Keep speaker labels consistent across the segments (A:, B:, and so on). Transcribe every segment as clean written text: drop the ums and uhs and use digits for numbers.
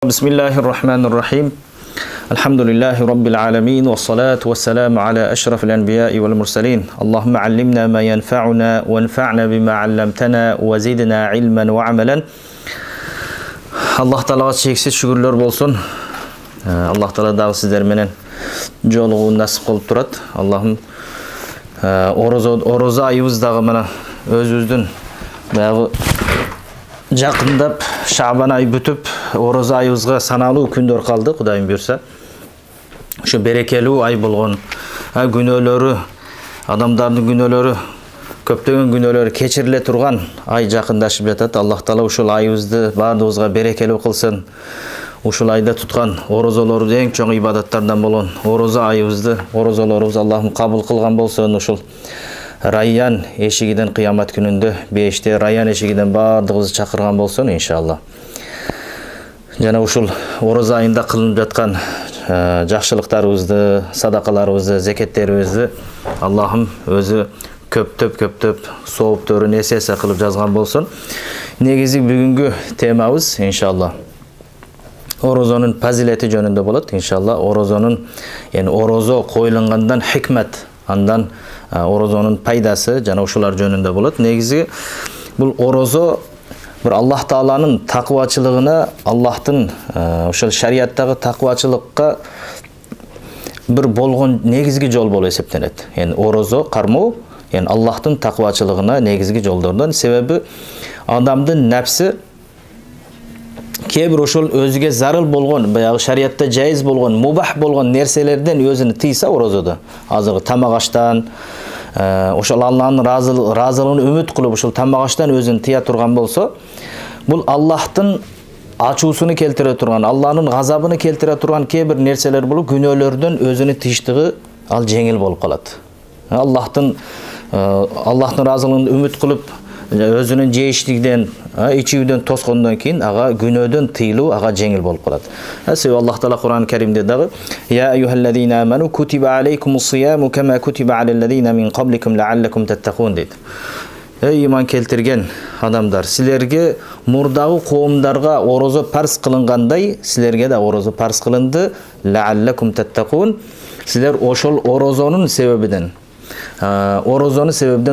A: بسم الله الرحمن الرحيم الحمد لله رب العالمين والصلاة والسلام على أشرف الأنبياء والمرسلين اللهم علمنا ما ينفعنا وانفعنا بما علمتنا وزدنا علما وعملا الله تعالى çeksiz şükürler bolsun. Allah Teala da sizler menen joluğu nasip kılıp turat. Allah'ım oroza ayыбыздағы mana özüzdün bayağı жақындап Шабан ай бүтүп, oroza ayыбызга саналуу күндөр калды, Кудайым буйрса. Ошо берекелүү ай болгон, күнөөлөрү, адамдардын күнөөлөрү, көптөгөн күнөөлөрү кечириле турган ай жакындашып жатат. Аллах Таала ушул айыбызды баардыгыбызга берекелүү кылсын. Ушул айда туткан орозолорду эң чоң ибадаттардан болгон ороза айыбызды, орозолорубуз Аллахым кабыл кылган болсун. Ушул Rayyan eşigiden kıyamet gününde beşte Rayyan eşigiden bardığımızı çakırgan bolsun inşallah. Jana uşul oroza ayında kılınıp жатқан жақшылықтарыбызды, садақаларыбызды, зекеттерибизди Allah'ım өзү көптөп сооптөрүн эсе кылып жазган болсун. Негизи бүгүнкү темабыз иншалlah орозонун фазилети жөнүндө болот иншалlah. Орозонун, yani орозо коюлгандан хикмет, андан orozonun paydası jana uşular jönүндө болот. Негизи бул орозо bir Allah Taala'nın takvaçılığına, Allah'tın ошол şariattагы takvaçılıkka bir болгон негизги жол болуп эсептенет. Yani орозо кармоо, yani Allah'tın takvaçılığına негизги жолдордон. Себеби адамдын нәпси кээ-бир ошол өзүгө зарыл болгон, баягы шариатта жайыз болгон, мубах болгон нерселерден өзүнү тыйса орозодо, азыркы тамак аштан, ошол Алланын разылыгын үмүт кылып ошол тамак аштан өзүн тыя турган болсо, бул Аллахтын ачуусуну келтире турган, Алланын газабын келтире турган кээ-бир нерселер болуп, күнөөлөрдөн өзүнү тыйыштыгы ал жеңил болуп калат. Аллахтын разылыгын үмүт кылып өзүнүн жейиштигиден, ичүүдөн тоскондон кийин ага күнөөдөн тыйылуу ага жеңил болуп калат. Себеби Аллах Таала Кур'ан-ы Керимде дагы "Я ayyuhallazina amanu kutiba alaykumus-siyamu kama kutiba alallazina min qablikum la'allakum tattaqun" дейт. Ey iman keltirgen адамдар, силерге мурдагы коомдарга орозо парз кылынгандай, силерге да орозо парз кылынды. La'allakum tattaqun. Силер ошол орозонун себебинен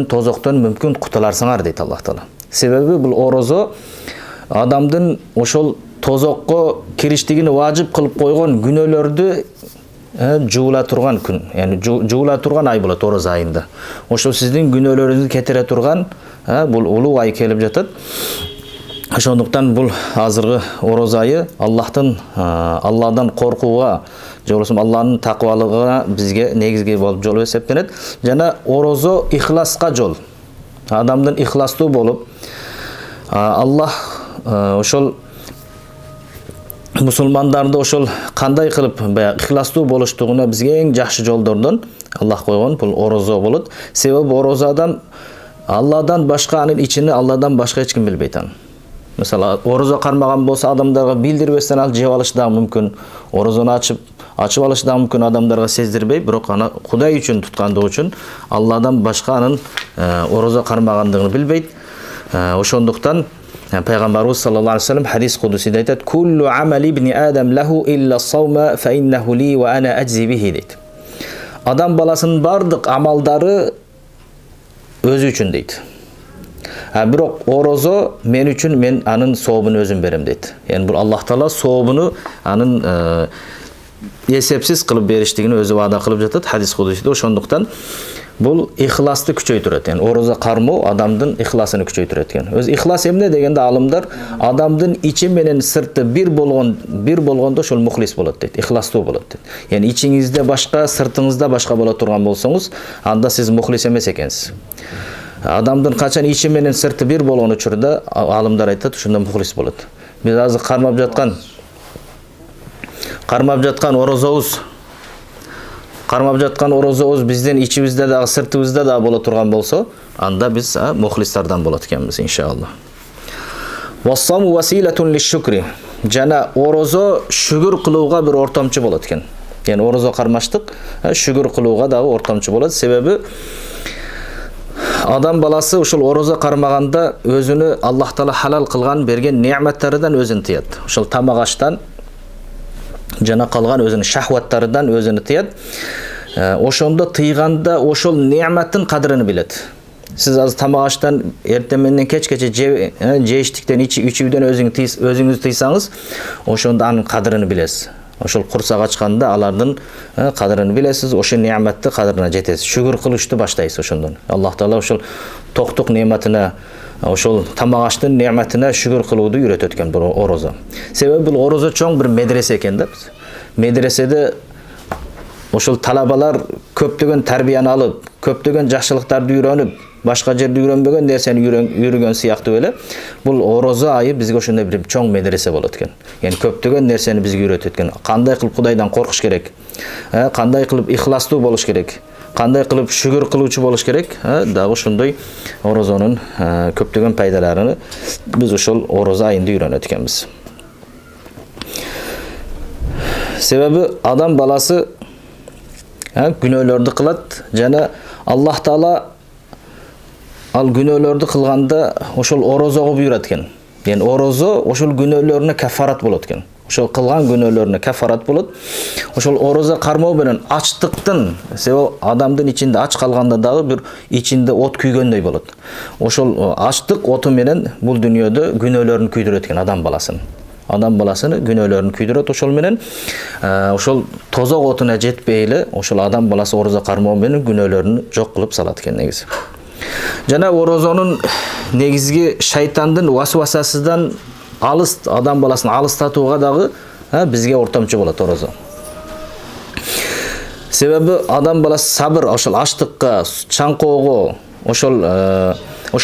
A: тозоктон мүмкүн кутуларсыңар дейт Аллах Таала. Себеби бул орозо адамдын ошол тозокко кириштигини важып кылып койгон күнөөлөрдү жуула турган күн, yani жуула турган ай болот орозо айында. Ошол сиздин күнөөлөрүңүздү кетире турган бул улуу ай келип жатат. Ошондуктан бул азыркы орозо айы Алладан коркууга, же болбосо Алланын таквалыгына бизге негизги болуп жол эсептенет. Жана орозо ихласка жол. Адамдын ихластуу болуп, Аллах ошол мусулмандарды ошол кандай кылып ихластуу болуштугуна бизге эң жакшы жолдордон Аллах койгон бул орозо болот. Себеби орозо адам Алладан башка, анын ичини Алладан башка эч ким билбейт аны. Mesela орозо кармаган болсо адамдарга билдирбестен ал жеп алышы да мүмкүн. Орозону ачып алышы да мүмкүн, адамдарга сездирбей, бирок аны Кудай үчүн туткандыгы үчүн Алладан башка анын орозо кармагандыгын билбейт. Ошондуктан Пайгамбарыбыз саллаллаху алейхи ва саллям хадис кудусиде айтат: "Куллу амали ибни адам лаху илля саума фа иннаху ли ва ана аджзи бихи" дейт. Адам баласынын бардык амалдары өзү үчүн дейт. Бирок орозо мен үчүн, мен анын сообун өзүм берем дейт. Yani бул Аллах Таала сообуну анын эсепсиз кылып бериштигин өзү ваада кылып жатат хадис кудусиде. Ошондуктан бул ихласты күчөйтүрөт. Yani орозо кармоо адамдын ихласын күчөйтүрөт экен. Өз ихлас эмне дегенде алымдар адамдын ичи менен сырты бир болгондо ошол мухлис болот дейт. Ихластуу болот дейт. Yani ичиңизде башка, сыртыңызда башка боло турган болсоңуз, анда сиз мухлис эмес экенсиз. Адамдын качан ичи менен сырты бир болгон учурда алымдар айтат, ошондо мухлис болот. Биз азыр кармап жаткан орозобуз биздин ичибизде дагы, сыртыбызда дагы боло турган болсо, анда биз мухлистардан болот экенбиз иншалла. Вассаму василатун лиш-шукри. Жана орозо шүгүр кылууга бир ортомчу болот экен. Yani орозо кармаштык шүгүр кылууга дагы ортомчу болот. Себеби Адам баласы ушул орозо кармаганда өзүнү Аллах Таала халал кылган берген неаматтардан өзүн тыят. Ушул тамак аштан жана калган өзүнүн шахваттарынан өзүнү тыят. Ошондо тыйганда ошол неаматтын кадырын билет. Siz az tamақ аштан эртеменден кечкече жештиктен ичүүдөн өзүңүз тыйсаңыз, ошондо анын кадырын билесиз. Ошол курсак ачканда алардын кадырын билесиз, ошо неаматты кадырына жетесиз. Шүгүр кылышты баштайсыз ошондон. Аллах Таала ошол токтук неаматына, ошол тамак аштын неаматына шүгүр кылууду үйрөтөт экен бул орозо. Себеби бул орозо чоң бир медресе экен да. Медреседе ошол талабалар көптөгөн тарбияны алып, көптөгөн жакшылыктарды үйрөнүп, башка жерде үйрөнбөгөн нерсени үйрөнгөн сыяктуу эле бул орозо айы бизге ошондой бир чоң медресе болот экен. Яни көптөгөн нерсени бизге үйрөтөт экен. Кандай кылып Кудайдан коркуш керек? Кандай кылып ихластуу болуш керек? Кандай кылып шүгүр кылуучу болуш керек? Дагы ошондой орозонун көптөгөн пайдаларын биз ошол орозо айында үйрөнөт экенбиз. Себеби адам баласы күнөөлөрдү кылат жана Аллах Таала ал күнөөлөрдү кылганда ошол орозого буйрат экен. Яни орозо ошол күнөөлөрүнө кафарат болот экен. Ошол кылган күнөөлөрүнө кафарат болот. Ошол орозо кармоо менен ачтыктын, себеби адамдын ичинде ач калганда дагы бир ичинде от күйгөндөй болот. Ошол ачтык оту менен бул дүйнөдө күнөөлөрүн күйдүрөт экен адам баласын. Адам баласыны күнөөлөрүн күйдүрөт ошол менен. Ошол тозок отуна жетпей эле ошол адам баласы орозо кармоо менен күнөөлөрүн жок кылып салат экен негизи. Жана орозонун негизги шайтандын васвасасынан алыс адам баласын алыстатууга дагы бизге ортомчу болот орозо. Себеби адам баласы сабыр, ошол аштыкка, чаңкоого, ошол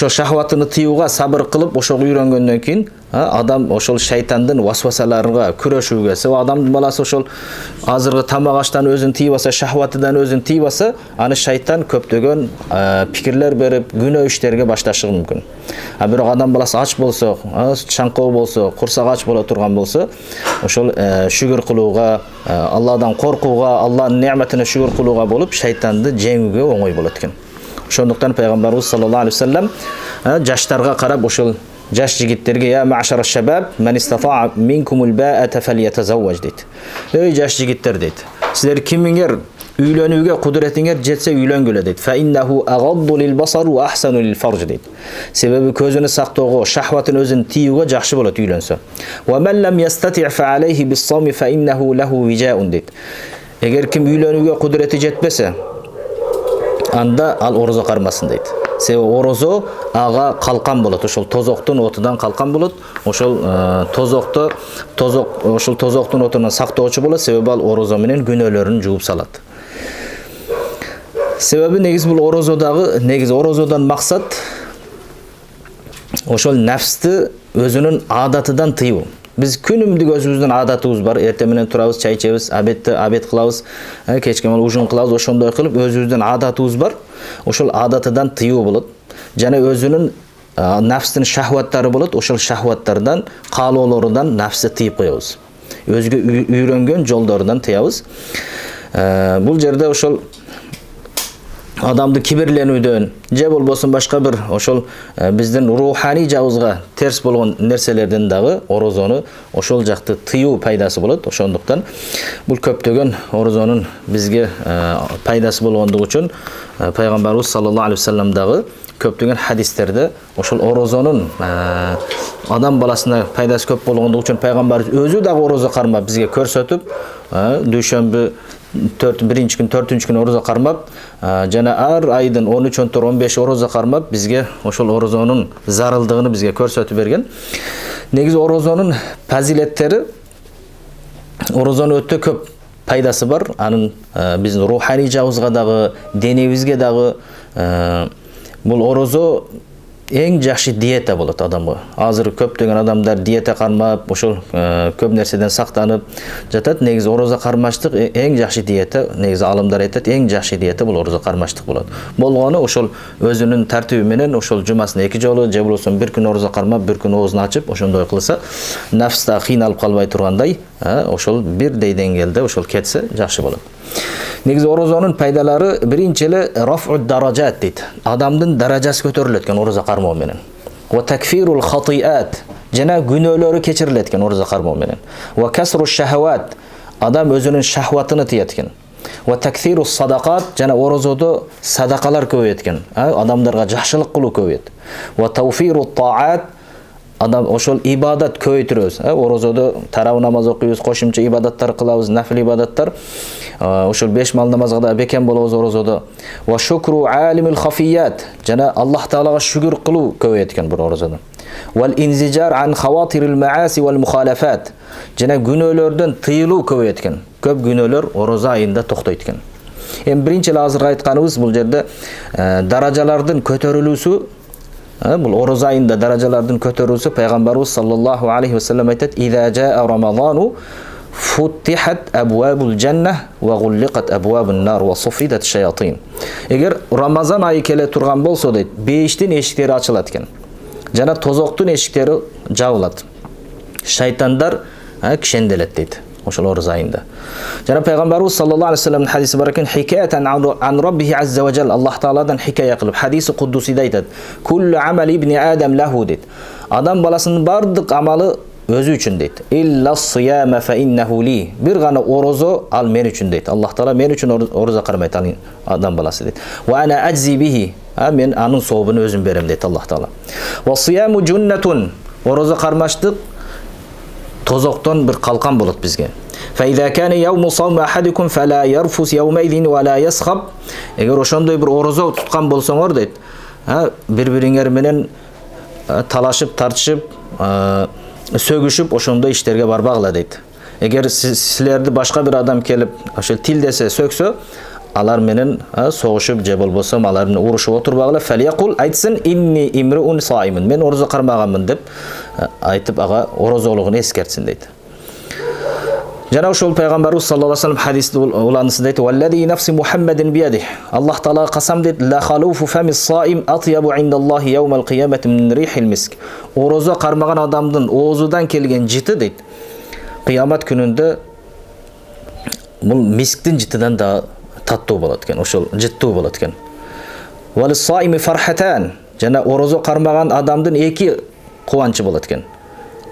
A: шахватыны тыюуга сабыр кылып, ошого үйрөнгөндөн кийин адам ошол шайтандын васвасаларына күрөшүүгө, себеби адам баласы ошол азыркы тамак аштан өзүн тыйып алса, шахватыдан өзүн тыйып алса, аны шайтан көптөгөн пикирлер берип, күнөө иштерге башташы мүмкүн. Бирок адам баласы ач болсо, чаңкоо болсо, курсак ач боло турган болсо, ошол шүгүр кылууга, Алладан коркууга, Алланын неаматына шүгүр кылууга болуп, шайтанды жеңүүгө оңой болот экен. Ошондуктан пайгамбарыбыз саллаллаху алейхи вассалам жаштарга карап ошол жаш жигиттерге я ма'шара шабаб ман истата'a минкумул ба'ата фалятазавваж дейт. Эй жаш жигиттер дейт. Силер кимиңер үйлөнүүгө кудуретиңер жетсе үйлөнгүлө дейт. Фа иннаху агадду лил басар ва ахсану лил фарж дейт. Себеби көзүнү сактоого, шахватын өзүн тыюуга жакшы болот үйлөнсө. Ва ман лам ястати' фа алейхи бис-сами фа иннаху лаху вижаун дейт. Эгер ким үйлөнүүгө кудурети жетпесе, анда ал орозо кармасын дейт. Себеби орозо ага калкан болот, ошол тозоктун отудан калкан болот. Ошол тозоктун отунан сактоочу болот, себеби ал орозо менен күнөөлөрүн жууп салат. Себеби негизи бул орозодон максат ошол нафсты өзүнүн адатыдан тыюу. Биз күнүмдүк өзүбүздүн адатыбыз бар. Эртең менен турабыз, чай ичебиз, абед кылабыз, кечке менен ужин кылабыз, ошондой кылып өзүбүздүн адатыбыз бар. Ошол адатыдан тыюу болот. Жана өзүнүн нафстын шахваттары болот. Ошол шахваттардан, каалоолорундан нафсты тыйып коебуз. Өзгө үйрөнгөн жолдорунан тыябыз. Бул жерде ошол адамды кибирленүүдөн, же болбосун башка бир ошол биздин руханий жагыбызга терс болгон нерселерден дагы орозону ошол жакты тыюу пайдасы болот. Ошондуктан бул көптөгөн орозонун бизге пайдасы болгондугу үчүн пайгамбарыбыз саллаллаху алейхи вассалам дагы көптөгөн хадистерде ошол орозонун адам баласына пайдасы көп болгондугу үчүн пайгамбарыбыз өзү дагы орозо кармап бизге көрсөтүп, дүйшөмбү биринчи күн, төртүнчү күн орозо кармап, жана ар айдын 13, 14, 15 орозо кармап бизге ошол орозонун зарылдыгын бизге көрсөтүп берген. Негизи орозонун фазилеттери, орозонун өтө көп пайдасы бар. Анын биздин руханий жагыбызга дагы, денебизге дагы бул орозо эң жакшы диета болот адамга. Азыр көптөгөн адамдар диета кармап, ошол көп нерседен сактанып жатат. Негизи орозо кармаштык эң жакшы диета. Негизи алымдар айтат, эң жакшы диета бул орозо кармаштык болот. Болгону ошол өзүнүн тартиби менен ошол жумасына 2 жолу, же болбосо бир күн орозо кармап, бир күн оозун ачып, ошондой кылса, нафста кыйналып калбай тургандай, ошол бирдей деңгээлде ошол кетсе жакшы болот. Негизи орозонун пайдалары биринчи эле раф'у даражат дейт. Адамдын даражасы көтөрүлөт экен орозо кармоо менен. Ва такфирул хатиат, жана күнөөлөрү кечирилет экен орозо кармоо менен. Ва касру шахават, Адам өзүнүн шахватыны тиет экен. Ва таксиру садакат, жана орозодо садакалар көбөйөт экен. Адамдарга жакшылык кылуу көбөйөт. Ва тауфиру таат, адам ошол ибадат көбөйтүрөбүз. Орозодо тарау намаз окуйбуз, кошумча ибадаттар кылабыз, нафил ибадаттар. Ошол 5 мал намазга да бекем болобуз орозодо. Ва шукру алимил хафият, жана Аллах таалага шүгүр кылуу көбөйөт экен бул орозодо. Вал инзижар ан хаватирил мааси вал мухалафат, жана күнөөлөрдөн тыйылуу көбөйөт экен. Көп күнөөлөр ороза айында токтойт экен. Эми биринчи эле азыр айтканыбыз бул жерде даражалардын көтөрүлүүсү, бул ороза айында даражалардын көтөрүүсү пайгамбарыбыз саллаллаху алейхи ва саллям айтат: "Иза жаа рамазану футихат абвабул жанна ва гулликат абвабун нар ва суфидат шаятин." Эгер Рамазан айы келе турган болсо дейт, бейиштин эшиктери ачылат экен. Жана тозоктун эшиктери жабылат. Шайтандар кишенделет дейт ошол ороза айында. Жана пайгамбарыбыз саллаллаху алейхи ва салламдын хадиси бар экен: "Хикаятан ан Раббихи азза ва жал", Аллах тааладан хикая кылып, хадиси куддусида айтат: "Куллу амали ибни адам лаху" дейт. Адам баласынын бардык амалы өзү үчүн дейт. "Илла сияма фа иннаху ли", бир гана орозо ал мен үчүн дейт. Аллах таала мен үчүн орозо кармайт адам баласы дейт. "Ва ана аджзи бихи", мен анын сообун өзүм берем дейт Аллах таала. "Ва сияму джуннатун", орозо кармаштык тозоктон бир калкан болот бизге. "Фа-иза кана яуму савми ахадикум фала ярфус яумайзин ва ла ясхаб", эгер ошондой бир орозо туткан болсоңор дейт, бири-бириңер менен талашып, тартышып, сөгүшүп ошондой иштерге барбагыла дейт. Эгер силерди башка бир адам келип ошол тилдесе, сөксө, алар менен согушуп же болбосо алар менен урушуп отурбагыла. "Фалиякул", айтсын: "Инни имруун саимун", мен орозо кармаганмын деп айтып ага орозолугун эскертсин дейт. Жана ошол пайгамбарыбыз саллаллаху алейхи ва саллям хадисте уланысында айтты: "Валлади нафси Мухаммадин биядих", Аллах таала касам дейт: "Ла халуфу фамис саим атьябу индаллахи яумал киямати мин рихил миск", орозо кармаган адамдын оозудан келген жыты дейт, кыямат күнүндө бул мисктин жытынан да таттуу болот экен, ошол жыттуу болот экен. "Валис саими фархатан", жана орозо кармаган адамдын эки кубанчы болот экен,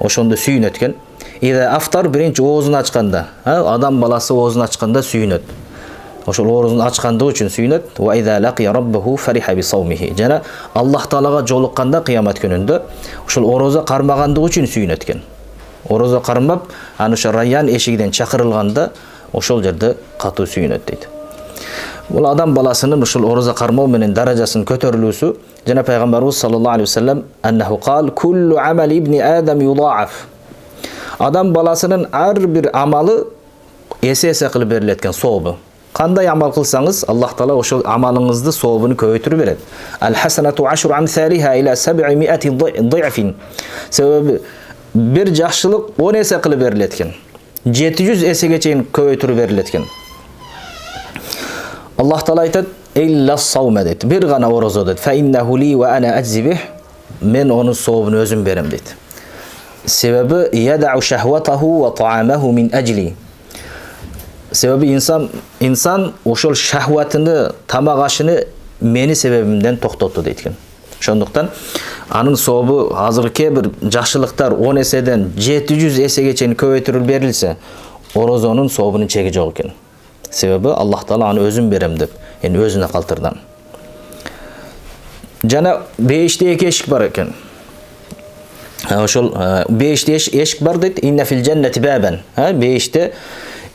A: ошондо сүйүнөт экен. "Иза афтар", биринчи оозун ачканда, адам баласы оозун ачканда сүйүнөт, ошол оозун ачкандыгы үчүн сүйүнөт. "Ва иза лакия раббаху фариха би саумихи", жана Аллах таалага жолукканда кыямат күнүндө ошол орозо кармагандыгы үчүн сүйүнөт экен. Орозо кармап, аны ошо райян эшигинен чакырылганда ошол жерде катуу сүйүнөт дейт. Бул адам баласынын ушул орозо кармоо менен даражасынын көтөрүлүүсү. Жана пайгамбарыбыз саллаллаху алейхи ва саллям аннаху кал: "Куллу амали ибни адам юдаф", адам баласынын ар бир амалы эсе-эсе кылып берилет экен, сообу. Кандай амал кылсаңыз, Аллах таала ошол амалыңызды сообун көбөйтүрүп берет. "Ал-хасанату ашру амсалиха ила 700 ضعфин", себеби бир жакшылык 10 эсе кылып берилет экен. 700 эсеге чейин көбөйтүрүп берилет экен. Аллах таала айтат: "Илла саума", дейт, бир гана орозо дейт. "Фа иннаху ли ва ана аджзи бих", мен онун сообун өзүм берем дейт. Себеби ядау шахватаху ва таамаху мин ажли. Себеби инсан ошол шахватыны, тамак ашыны мени себебимден токтотту дейт экен. Ошондуктан анын сообу азыркы бир жакшылыктар 10 эседен 700 эсеге чейин көбөйтүрүлүп берилсе, орозонун сообунун чеги жок экен. Себеби Аллах таала аны өзүм берем деп, эми өзүнө калтырдан. Жана бейиште эки эшик бар экен. Ошол бейиште эшик бар дейт. "Инна фил жаннати бабан", бейиште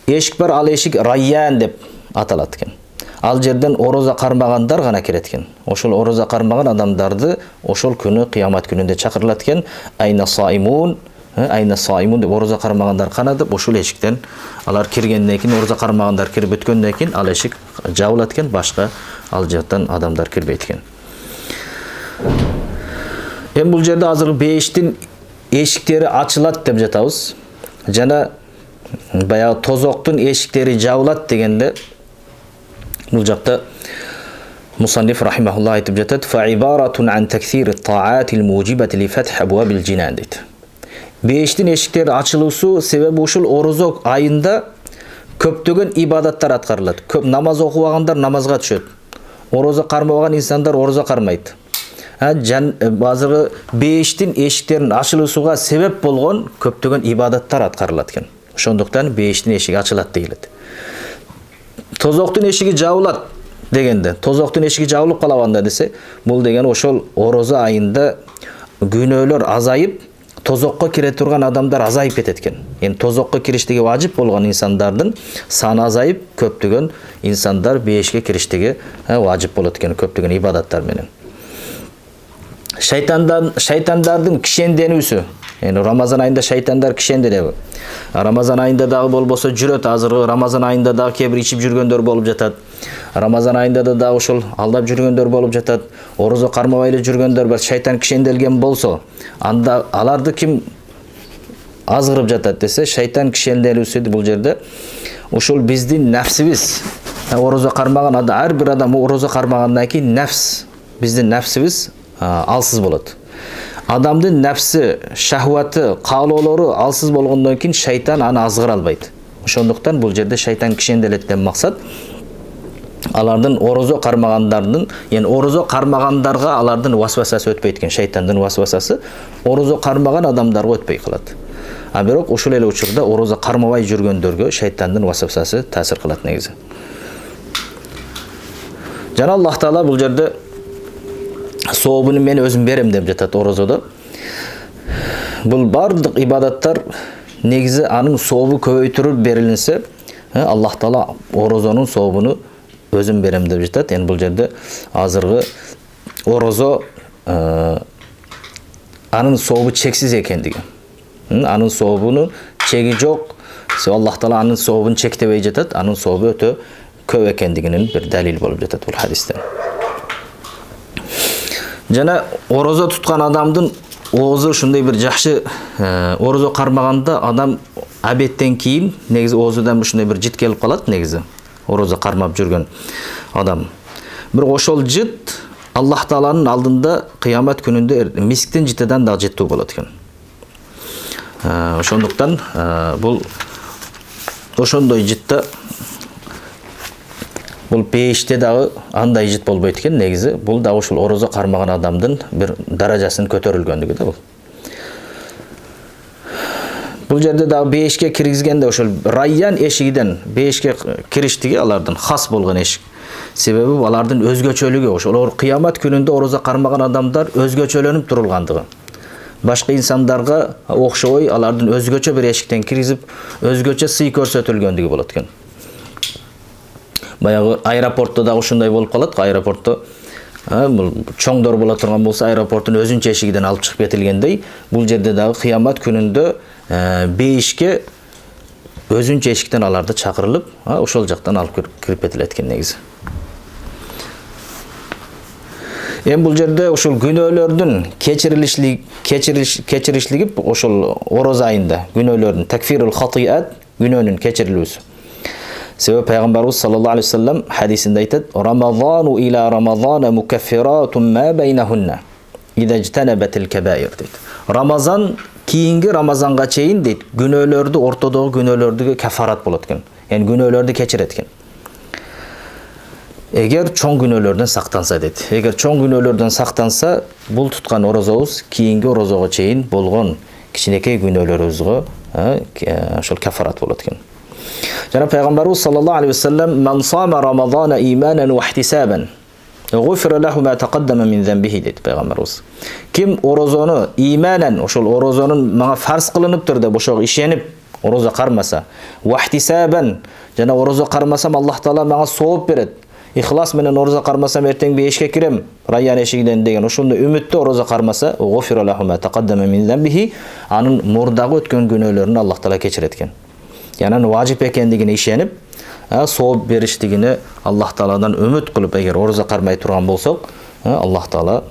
A: эшик бар, ал эшик райян деп аталат экен. Ал жерден орозо кармагандар гана кирет экен. Ошол орозо кармаган адамдарды ошол күнү кыямат күнүндө чакырылат экен. "Айна саимун", "Айна саимун" деп орозо кармагандар кана деп ошол эшиктен алар киргенден кийин, орозо кармагандар кирип өткөндөн кийин ал эшик жабылат экен, башка ал жактан адамдар кирбейт экен. Эми бул жерде азыр бейиштин эшиктери ачылат деп жатабыз. Жана баягы тозоктун эшиктери жабылат дегенде бул жакта мусанниф рахимахуллах айтып жатат: "Фа ибаратун ан таксири таатил мужибати ли фатх абвабил джинан", дейт. Бейиштин эшиктери ачылуусу себеби ушул орозо айында көптөгөн ибадаттар аткарылат. Көп намаз окубагандар намазга түшөт. Орозо кармабаган инсандар орозо кармайт. Азыркы бейиштин эшиктеринин ачылуусуга себеп болгон көптөгөн ибадаттар аткарылат экен. Ошондуктан бейиштин эшиги ачылат дейилет. Тозоктун эшиги жабылат дегенде, тозоктун эшиги жабылып калабанда десе, бул деген ошол орозо айында күнөөлөр азайып, тозокко кире турган адамдар азайып кетет экен. Эми тозокко кириштиги важип болгон инсандардын саны азайып, көптөгөн инсандар бейишке кириштиги важип болот экен, көптөгөн ибадаттар менен. Шайтандардын кишенденүүсү. Эми Рамазан айында шайтандар кишенделеби? Рамазан айында дагы болбосо жүрөт, азыркы Рамазан айында дагы кээ бир ичип жүргөндөр болуп жатат. Рамазан айында да дагы ошол алдап жүргөндөр болуп жатат. Орозо кармабай эле жүргөндөр бар. Шайтан кишенделген болсо, анда аларды ким азгырып жатат десе, шайтан кишенделүүсү бул жерде ошол биздин нафсибиз. Орозо кармаган адам, ар бир адам орозо кармагандан кийин нафс, биздин нафсибиз алсыз болот. Адамдын нафси, шахваты, каалоолору алсыз болгондон кийин шайтан аны азгыра албайт. Ошондуктан бул жерде шайтан кишенделеттен максат алардын орозо кармагандардын, орозо кармагандарга алардын васвасасы өтпөйт экен, шайтандын васвасасы орозо кармаган адамдарга өтпөй калат. А бирок ушул эле учурда орозо кармабай жүргөндөргө шайтандын васвасасы таасир кылат негизи. Жана Аллах Таала бул жерде сообуну мен өзүм берем деп жатат орозодо. Бул бардык ибадаттар негизи анын сообу көбөйтүрүп берилинсе, Аллах Таала орозонун сообуну өзүм берем деп жатат. Эми бул жерде азыркы орозо анын сообу чексиз экендиги. Анын сообунун чеги жок. Аллах Таала анын сообун чектебей жатат. Анын сообу өтө көп экендигинин бир далил болуп жатат бул хадистен. Жана орозо туткан адамдын оозу ушундай бир жакшы, орозо кармаганда адам абеттен кийин негизи оозудан ушундай бир жит келип калат негизи. Орозо кармап жүргөн адам. Бирок ошол жит Аллах Тааланын алдында кыямат күнүндө мисктин житидан да життүү болот экен. Ошондуктан бул ошондой житте бул пейиште дагы андай жит болбойт экен негизи. Бул да ушул орозо кармаган адамдын бир даражасын көтөрүлгөндүгү да бул. Бул жерде дагы бейишке киргизгенде ошол Райян эшигиден бейишке кириштиги алардын хас болгон эшик. Себеби алардын өзгөчөлүгү, ошол кыямат күнүндө орозо кармаган адамдар өзгөчөлөнүп турулгандыгы. Башка инсандарга окшобой алардын өзгөчө бир эшиктен киргизип, өзгөчө сый көрсөтүлгөндүгү болот экен. Баягы аэропортто да ушундай болуп калат. Аэропортто бул чоңдор боло турган болсо, аэропорттун өзүнчө эшигинен алып чыгып кетилгендей, бул жерде дагы кыямат күнүндө бейишке өзүнчө эшиктен аларды чакырылып, ошол жактан алып кирип кетилет экен негизи. Эми бул жерде ошол күнөөлөрдүн кечирилишлиги ошол орозо айында күнөөлөрдүн такфирул хатиат, күнөөнүн кечирилүүсү. Себеби пайгамбарыбыз саллаллаху алейхи вассалам хадисинде айтат: "Рамазану ила рамазана мукаффиратун ма байнахунна иза жтанабатил кабаир" дейт. Рамазан кийинги Рамазанга чейин дейт, күнөөлөрдү, ортодогу күнөөлөрдү кафарат болот экен. Яни күнөөлөрдү кечирет экен. Эгер чоң күнөөлөрдөн сактанса дейт. Эгер чоң күнөөлөрдөн сактанса, бул туткан орозобуз кийинги орозого чейин болгон кичинекей күнөөлөрүбүзгө ошол кафарат болот экен. Жана пайгамбарыбыз саллаллаху алейхи вассалам: "Ман сама рамазана иманан ва ихтисабан, гуфира лаху ма тaqaddama min zanbihi" дейт пайгамбарыбыз. Ким орозону иманан, ошол орозонун мага фарз кылыныптыр деп ошого ишенип орозо кармаса, ва ихтисабан, жана орозо кармасам Аллах Таала мага сооп берет. Ихлас менен орозо кармасам эртең бейишке кирем, Райян эшигинен деген ошондой үмүттө орозо кармаса, гуфира лаху ма taqaddama min zanbihi, анын мурдагы өткөн күнөөлөрүн Аллах Таала кечирет экен. Яны важип экендигине ишенип, сооп бериштигине Аллах Тааладан үмүт кылып, эгер орозо кармай турган болсок, Аллах Таала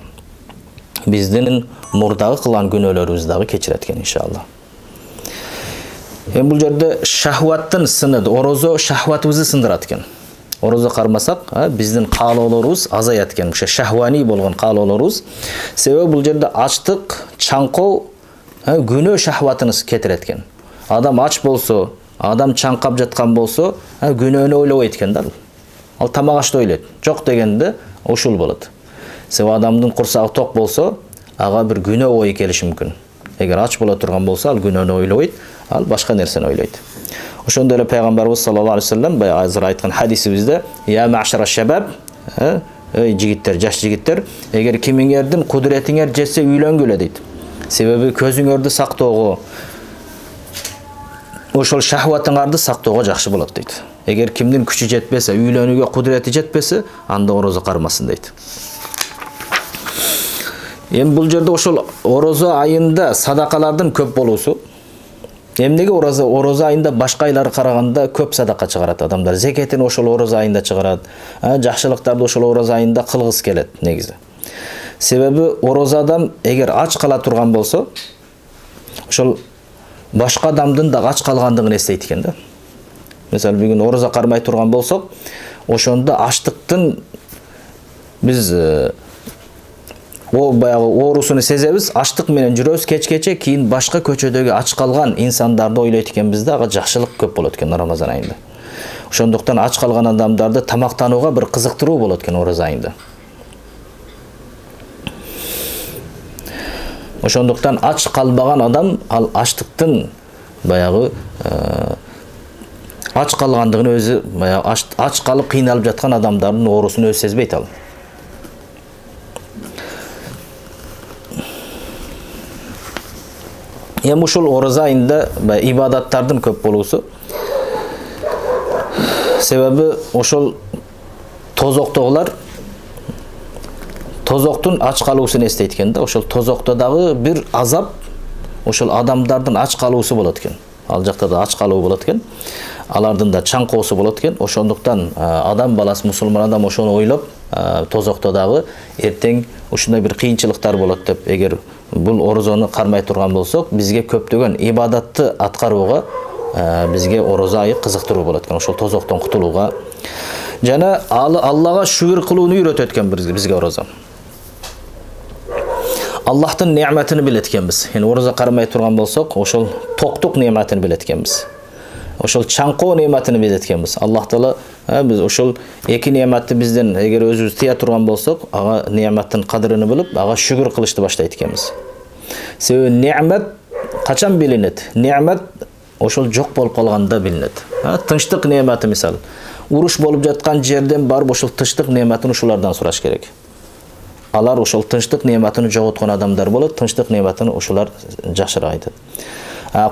A: биздин мурдагы кылган күнөөлөрүбүздү дагы кечирет экен иншалла. Бул жерде шахваттын сыны, орозо шахватыбызды сындырат экен. Орозо кармасак, биздин каалоолорубуз азаят экен. Ошо шахвани болгон каалоолорубуз. Себеби бул жерде ачтык, чаңкоо күнөө шахватын кетирет экен. Адам ач болсо, адам чаңкап жаткан болсо, күнөөнү ойлобойт экен да. Ал тамак ашты ойлойт. Жок дегенде ушул болот. Себеби адамдын курсагы ток болсо, ага бир күнөө ой келиши мүмкүн. Эгер ач боло турган болсо, ал күнөөнү ойлобойт, ал башка нерсени ойлойт. Ошондой эле пайгамбарыбыз саллаллаху алейхи вассалам бая азыр айткан хадисибизде: "Я ма'шара шабаб", ey жигиттер, жаш жигиттер, эгер кимиңердин кудуретиңер жетсе үйлөнгүлө дейт. Себеби көзүңөрдү сактоого, ошол шахватыңарды сактоого жакшы болот дейт. Эгер кимдин күчү жетпесе, үйлөнүүгө кудурети жетпесе, анда орозо кармасын дейт. Эми бул жерде ошол орозо айында садакалардын көп болуусу. Эмнеге орозо айында башка айларга караганда көп садака чыгарат адамдар. Зекетин ошол орозо айында чыгарат. Жакшылыктарды ошол орозо айында кылгысы келет негизи. Себеби орозо адам эгер ач кала турган болсо, ошол башка адамдын да ач калгандыгын эстейт экен да. Мисалы бүгүн орозо кармай турган болсок, ошондо ачтыктын биз баягы оорусуну сезебиз, ачтык менен жүрөбүз кечкече, кийин башка көчөдөгү ач калган инсандарды ойлойт экенбиз да, ага жакшылык көп болот экен Рамазан айында. Ошондуктан ач калган адамдарды тамактанууга бир кызыктыруу болот экен орозо айында. Ошондуктан ач калбаган адам ал ачтыктын баягы ач калгандыгын өзү, баягы ач калып кыйналып жаткан адамдардын оорусун өзү сезбейт ал. Эми ушул орозо айында ибадаттардын көп болуусу. Себеби ошол тозоктогулар тозоктун ач калуусун эстейт экен да. Ошол тозокто дагы бир азап ошол адамдардын ач калуусу болот экен. Ал жакта да ач калуу болот экен. Алардын да чаңкоосу болот экен. Ошондуктан адам баласы, мусулман адам ошону ойлоп, тозокто дагы эртең ушундай бир кыйынчылыктар болот деп, эгер бул орозону кармай турган болсок, бизге көптөгөн ибадатты аткарууга бизге орозо айы кызыктыруу болот экен, ошол тозоктон кутулууга. Жана Аллага шүгүр кылууну үйрөтөт экен бизге орозо. Аллахтын неметini билет экенбиз. Эми орозо кармай турган болсок, ошол токтук неметini билет экенбиз. Ошол чаңкоо неметini билет экенбиз. Аллах Таала биз ошол эки неметти бизден эгер өзүбүз тыя турган болсок, ага неметтин кадырын билип, ага шүгүр кылышты баштайт экенбиз. Себеби немет качан билинет? Немет ошол жок болуп калганда билинет. Тынчтык немети мисалы. Уруш болуп жаткан жерден барып ошол тынчтык неметин ушулардан сураш керек. Алар ошол тынчтык неметini жоготкон адамдар болот, тынчтык неметini ошолар жакшыраак айтат.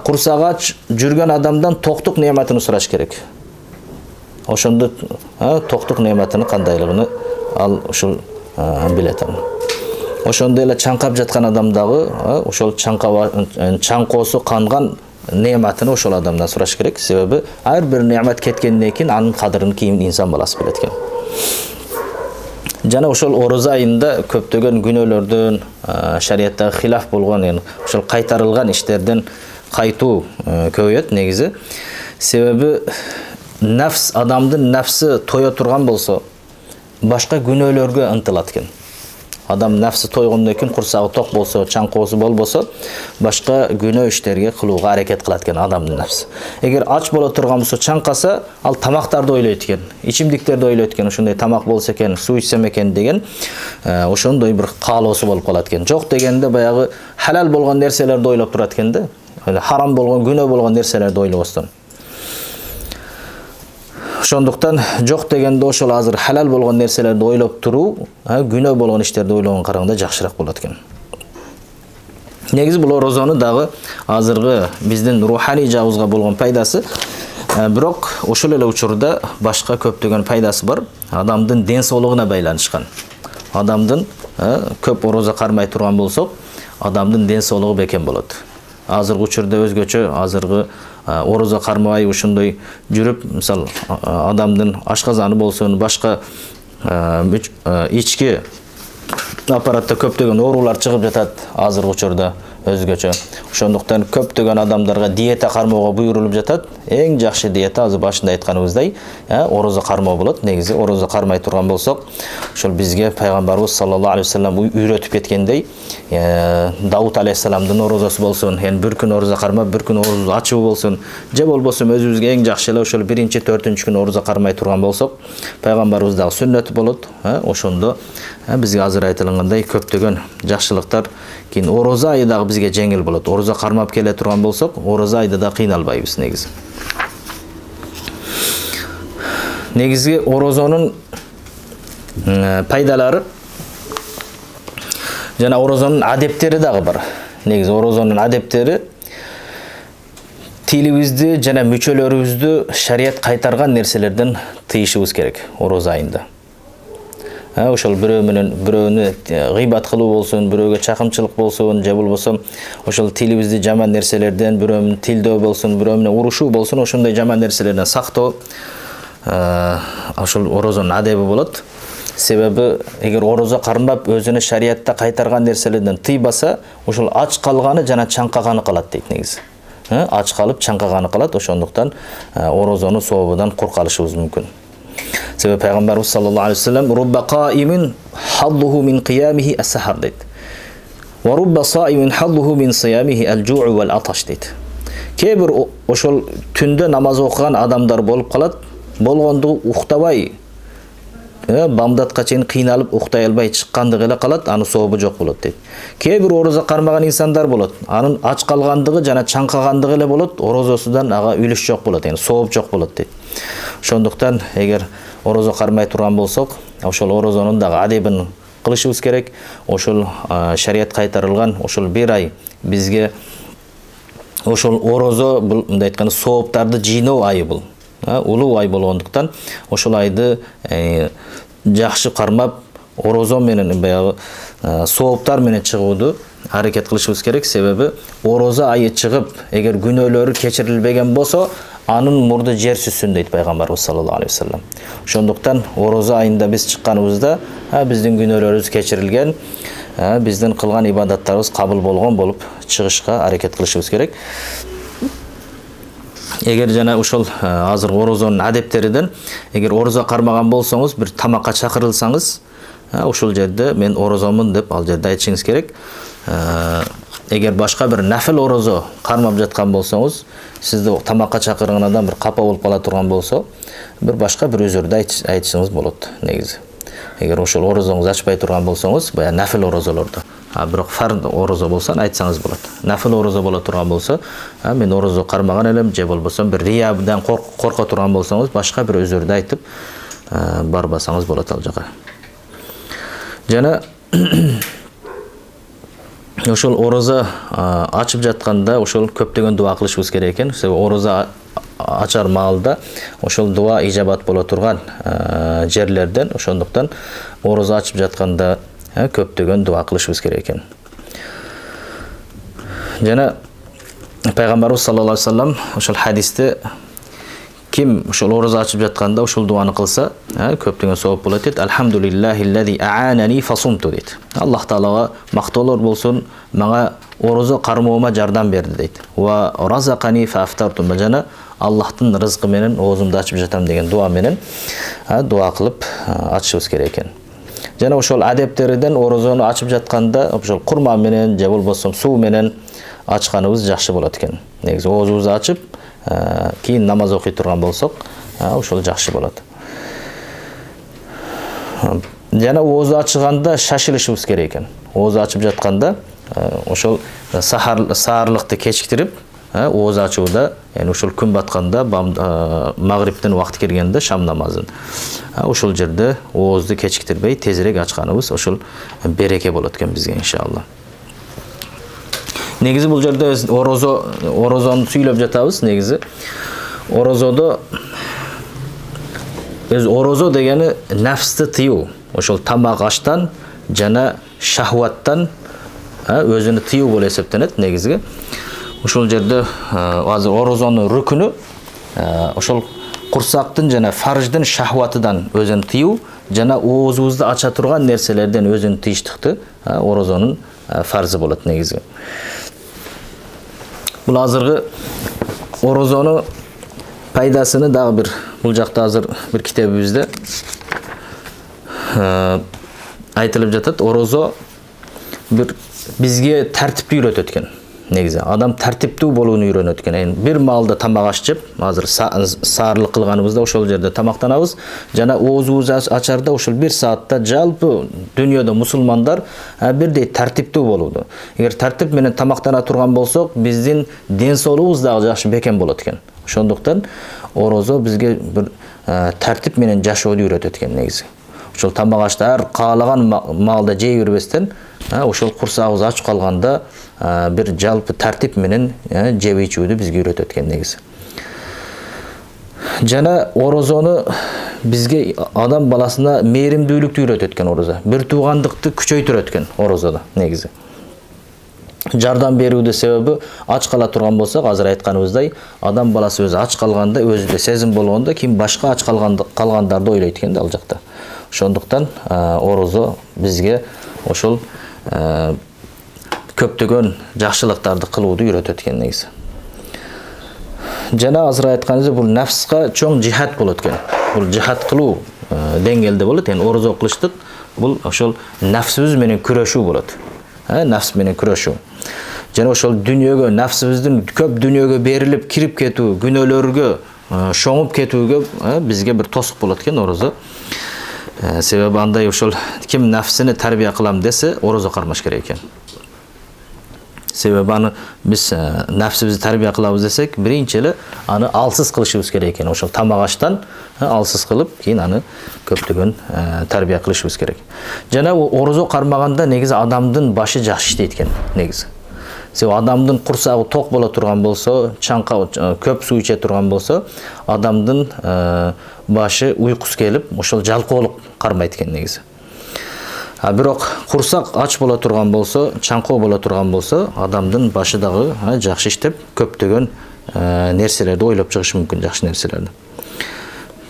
A: Курсага жүргөн адамдан токтук неметini сураш керек. Ошондо токтук неметini кандайлыгын ал ушул билет. Ошондой эле чаңкап жаткан адамдагы ошол чаңкоосу канган неметini ошол адамдан сураш керек. Себеби ар бир немет кеткенден кийин анын кадырын кийин инсан баласы билет экен. Жана ошол орозо айында көптөгөн күнөөлөрдөн, шариаттагы хилаф болгон, ошол кайтарылган иштерден кайтуу көбөйөт негизи. Себеби нафс, адамдын нафсы тое турган болсо, башка күнөөлөргө ынтылат экен. Адам нафсы тойгондон кийин курсагы ток болсо, чаңкоосу болбосо, башка күнөө иштерге кылууга аракет кылат экен адамдын нафсы. Эгер ач боло турган болсо, чаңкаса, ал тамактарды ойлойт экен, ичимдиктерди ойлойт экен, ошондой тамак болсо экен, суу ичсем экен деген, ошондой бир каалоосу болуп калат экен. Жок дегенде баягы халал болгон нерселерди ойлоп турат экен да. Харам болгон, күнөө болгон нерселерди ойлобостон. Ошондуктан жок дегенде ошол азыр халал болгон нерселерди ойлоп туруу, күнөө болгон иштерди ойлогон караганда жакшыраак болот экен. Негизи бул орозону дагы азыркы биздин руханий жагыбызга болгон пайдасы, бирок ошол эле учурда башка көптөгөн пайдасы бар. Адамдын ден соолугуна байланышкан. Адамдын көп орозо кармай турган болсок, адамдын ден соолугу бекем болот. Азыркы учурда өзгөчө, азыркы орозо кармабай ушундай жүрүп, мисалы, адамдын ашказаны болсун, башка ички аппаратта көптөгөн оорулар чыгып жатат азыркы учурда өзгөчө. Ошондуктан көптөгөн адамдарга диета кармоого буйрулуп жатат. Эң жакшы диета азыр башында айтканыбыздай, орозо кармоо болот. Негизи орозо кармай турган болсок, ошол бизге пайгамбарыбыз саллаллаху алейхи вассалам үйрөтүп кеткендей, Давуд алейхиссаламдын орозосу болсун, бир күн орозо кармап, бир күн орозо ачуу болсун, же болбосо өзүбүзгө эң жакшы эле ошол 1-4 күн орозо кармай турган болсок, пайгамбарыбыздагы сүннөтү болот. Ошондо бизге азыр айтылгандай көптөгөн жакшылыктар, кийин орозо айы дагы бизге жеңил болот. Орозо кармап келе турган болсок, орозо айда да кыйналбайбыз негизи. Негизги орозонун пайдалары жана орозонун адептери дагы бар. Негизи орозонун адептери тилибизди жана мүчөлөрүбүздү шарият кайтарган нерселерден тыйышыбыз керек орозо айында. Ошол бирөө менен бирөөнү гыйбат кылуу болсун, бирөөгө чакымчылык болсун, же болбосо ошол тилибизди жаман нерселерден, бирөө менен тилдөө болсун, бирөө менен урушуу болсун, ошондой жаман нерселерден сактоо ошол орозонун адеби болот. Себеби эгер орозо кармап өзүнө шариятта кайтарган нерселерден тыйбаса, ошол ач калганы жана чаңкаганы калат дейт негизи. Ач калып чаңкаганы калат, ошондуктан орозонун сообудан кур калышыбыз мүмкүн. Себеби пайгамбарыбыз саллаллаху алейхи вассалам рубба qa'imin hadduhu min qiyamihi as-sahar дейт. Ва рубба sa'imin hadduhu min siyamihi al-ju'u wal-atash дейт. Кээ бир ошол түндө намаз окуган адамдар болуп калат, болгондугу уктабай бамдатка чейин кыйналып уктай албай чыккандыгы эле калат, анын сообу жок болот дейт. Кээ бир орозо кармаган инсандар болот, анын ач калгандыгы жана чаңкагандыгы эле болот, орозосудан ага үлүш жок болот, яны сооп жок болот дейт. Ошондуктан эгер орозо кармай турган болсок, ошол орозонун дагы адебин кылышыбыз керек. Ошол шарият кайтарылган ошол бир ай бизге ошол орозо бул мындай айтканда сооптарды жыйноо айы бул. Улуу ай болгондуктан ошол айды жакшы кармап орозо менен баягы сооптар менен чыгууду аракет кылышыбыз керек. Себеби орозо айы чыгып, эгер күнөөлөрү кечирилбеген болсо, анын мурду жер сүзсүн дейт пайгамбарыбыз саллаллаху алейхи вассалам. Ошондуктан орозо айында биз чыкканыбызда биздин күнөөлөрүбүз кечирилген, биздин кылган ибадаттарыбыз кабыл болгон болуп чыгышка аракет кылышыбыз керек. Эгер жана ошол азыр орозонун адептериден эгер орозо кармаган болсоңуз, бир тамакка чакырылсаңыз, ошол жерде мен орозомун деп ал жерде айтышыңыз керек. Эгер башка бир нафил орозо кармап жаткан болсоңуз, сизди тамакка чакырган адам бир капа болуп кала турган болсо, бир башка бир өзөрдү айтышыңыз болот негизи. Эгер ошол орозоңузду ачпай турган болсоңуз, бая нафил орозолорду, бирок фард орозо болсо айтсаңыз болот. Нафил орозо боло турган болсо, мен орозо кармаган элем, же болбосо бир риябдан корко турган болсоңуз, башка бир өзөрдү айтып барбасаңыз болот ал жака. Жана ошол орозо ачып жатканда ошол көптөгөн дуа кылышыбыз керек экен. Себеби орозо ачар маалда ошол дуа ижабат боло турган жерлерден, ошондуктан орозо ачып жатканда көптөгөн дуа кылышыбыз керек экен. Жана пайгамбарыбыз саллаллаху алейхи вассалам ошол хадисте ким ошол орозо ачып жатканда ошол дуаны кылса, көптөгөн сооп болот дейт. Алхамдулиллахиллади а'анани фасумту дейт. Аллах таалага мактоолор болсун, мага орозо кармоома жардам берди дейт. Ва разакани фафтарту, жана Аллахтын рызкы менен оозумду ачып жатам деген дуа менен дуа кылып ачышыбыз керек экен. Жана ошол адептериден орозону ачып жатканда ошол курма менен же болбосо суу менен ачканыбыз жакшы болот экен. Негизи оозубузду ачып кийин намаз окуй турган болсок, ошол жакшы болот. Жана оозу ачыганда шашылышыбыз керек экен. Оозу ачып жатканда ошол саарлыкты кечиктирип, ооз ачууда, яны ошол күн батканда, магриптин убакыты киргенде шам намазын, ошол жерде оозду кечиктирбей тезирээк ачканыбыз ошол береке болот экен бизге иншалла. Негизи бул жерде орозону сүйлөп жатабыз. Негизи орозодо орозо дегени нафсты тыюу, ошол тамак аштан жана шахваттан өзүнү тыюу болуп эсептенет негизи. Ошол жерде азыр орозонун рүкүнү ошол курсактын жана фарждын шахватыдан өзүн тыюу жана оозубузду ача турган нерселерден өзүн тыйыштыкты орозонун фарзы болот негизи. Бул азыркы орозону пайдасыны дагы бир бул жакта азыр бир китебибизде айтылып жатат. Орозо бир бизге тартипти үйрөтөт экен. Негизи адам тартиптүү болууну үйрөнөт экен. Бир маалда тамак ашчып, азыр саарлык кылганыбызда ошол жерде тамактанабыз. Жана оозубузду ачарда ошол 1 саатта жалпы дүйнөдө мусулмандар бирдей тартиптүү болууда. Эгер тартип менен тамактана турган болсок, биздин ден соолугубуз дагы жакшы бекем болот экен. Ошондуктан орозо бизге бир тартип менен жашоону үйрөтөт экен негизи. Ошол тамак ашты ар каалаган маалда жей бербестен, ошол курсагыбыз ачып калганда бир жалпы тартип менен жеп ичүүнү бизге үйрөтөт экен негизи. Жана орозону бизге адам баласына мээримдүүлүктү үйрөтөт экен орозо. Бир туугандыкты күчөйтүрөт экен орозодо негизи. Жардам берүүдө себеби ач кала турган болсок, азыр айтканыбыздай, адам баласы өзү ач калганда, өзүдө сезим болгондо ким башка ач калгандарды ойлойт экен да ал жакта. Ошондуктан орозо бизге ошол көптөгөн жакшылыктарды кылууду үйрөтөт экен негизи. Жана азыр айтканыбыздай бул нафска чоң жихад болот экен. Бул жихад кылуу деңгээлде болот. Эми орозо кылыштык бул ошол нафсыбыз менен күрөшүү болот. Нафс менен күрөшүү. Жана ошол дүйнөгө, нафсыбыздын көп дүйнөгө берилип кирип кетүү, күнөөлөргө шоңуп кетүүгө бизге бир тосук болот экен орозо. Себеби андай ошол ким нафсини тарбия кылам десе, орозо кармаш керек экен. Себеби аны биз нафсибизди тарбия кылабыз десек, биринчи эле аны алсыз кылышыбыз керек экен. Ошол тамак аштан алсыз кылып, кийин аны көптөгөн тарбия кылышыбыз керек. Жана орозо кармаганда негизи адамдын башы жакшы иштейт экен негизи. Себеби адамдын курсагы ток боло турган болсо, чаңка көп суу иче турган болсо, адамдын башы уйкусу келип, ошол жалкоолук кармайт экен негизи. Бирок курсак ач боло турган болсо, чаңкоо боло турган болсо, адамдын башы дагы жакшы иштеп, көптөгөн нерселерди ойлоп чыгышы мүмкүн, жакшы нерселерди.